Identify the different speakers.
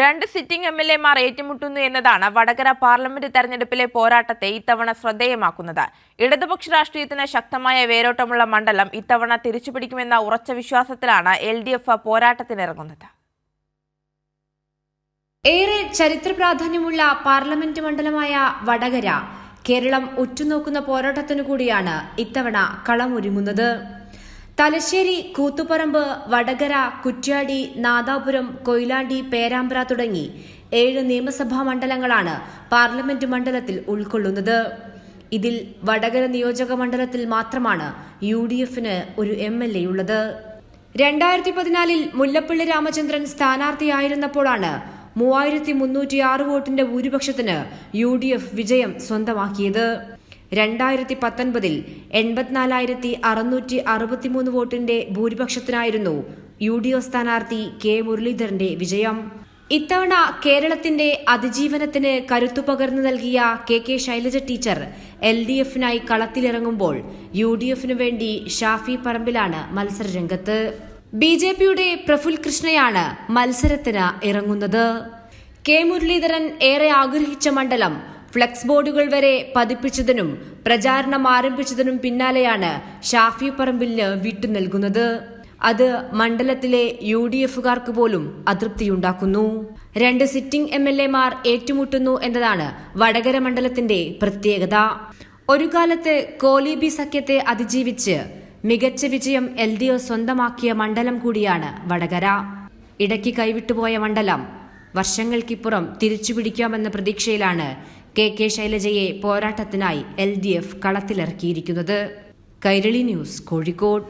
Speaker 1: രണ്ട് സിറ്റിംഗ് എംഎൽഎമാർ ഏറ്റുമുട്ടുന്നു എന്നതാണ് വടകര പാർലമെന്റ് തെരഞ്ഞെടുപ്പിലെ പോരാട്ടത്തെ ഇത്തവണ ശ്രദ്ധേയമാക്കുന്നത്. ഇടതുപക്ഷ രാഷ്ട്രീയത്തിന് ശക്തമായ വേരോട്ടമുള്ള മണ്ഡലം ഇത്തവണ തിരിച്ചുപിടിക്കുമെന്ന ഉറച്ച വിശ്വാസത്തിലാണ് LDF പോരാട്ടത്തിനിറങ്ങുന്നത്.
Speaker 2: ഏറെ ചരിത്ര പ്രാധാന്യമുള്ള പാർലമെന്റ് മണ്ഡലമായ വടകര കേരളം ഉറ്റുനോക്കുന്ന പോരാട്ടത്തിനു കൂടിയാണ് ഇത്തവണ കളമൊരുങ്ങുന്നത്. തലശ്ശേരി, കൂത്തുപറമ്പ്, വടകര, കുറ്റ്യാടി, നാദാപുരം, കൊയിലാണ്ടി, പേരാമ്പ്ര തുടങ്ങി 7 നിയമസഭാ മണ്ഡലങ്ങളാണ് പാർലമെന്റ് മണ്ഡലത്തിൽ ഉൾക്കൊള്ളുന്നത്. ഇതിൽ വടകര നിയോജക മണ്ഡലത്തിൽ മാത്രമാണ് UDFന് ഒരു MLA ഉള്ളത്. 2014 മുല്ലപ്പള്ളി രാമചന്ദ്രൻ സ്ഥാനാർത്ഥിയായിരുന്നപ്പോഴാണ് 3306 വോട്ടിന്റെ ഭൂരിപക്ഷത്തിന് UDF വിജയം സ്വന്തമാക്കിയത്. 2019 84,663 വോട്ടിന്റെ ഭൂരിപക്ഷത്തിനായിരുന്നു UDF സ്ഥാനാർത്ഥി K മുരളീധരന്റെ വിജയം. ഇത്തവണ കേരളത്തിന്റെ അതിജീവനത്തിന് കരുത്തു പകർന്നു നൽകിയ KK ശൈലജ ടീച്ചർ LDFനായി കളത്തിലിറങ്ങുമ്പോൾ UDFനു വേണ്ടി ഷാഫി പറമ്പിലാണ് മത്സരരംഗത്ത്. BJPയുടെ പ്രഫുൽ കൃഷ്ണയാണ് മത്സരത്തിന് ഇറങ്ങുന്നത്. K മുരളീധരൻ ഏറെ ആഗ്രഹിച്ച മണ്ഡലം ഫ്ലെക്സ് ബോർഡുകൾ വരെ പതിപ്പിച്ചതിനും പ്രചാരണം ആരംഭിച്ചതിനും പിന്നാലെയാണ് ഷാഫി പറമ്പിലിന് വിട്ടു നൽകുന്നത്. അത് മണ്ഡലത്തിലെ UDFകാർക്ക് പോലും അതൃപ്തിയുണ്ടാക്കുന്നു. 2 സിറ്റിംഗ് MLAമാർ ഏറ്റുമുട്ടുന്നു എന്നതാണ് വടകര മണ്ഡലത്തിന്റെ പ്രത്യേകത. ഒരു കാലത്ത് കോലീബി സഖ്യത്തെ അതിജീവിച്ച് മികച്ച വിജയം LDF സ്വന്തമാക്കിയ മണ്ഡലം കൂടിയാണ് വടകര. ഇടയ്ക്ക് കൈവിട്ടുപോയ മണ്ഡലം വർഷങ്ങൾക്കിപ്പുറം തിരിച്ചുപിടിക്കാമെന്ന പ്രതീക്ഷയിലാണ് KK ശൈലജയെ പോരാട്ടത്തിനായി LDF കളത്തിലിറക്കിയിരിക്കുന്നത്. കൈരളി ന്യൂസ്, കോഴിക്കോട്.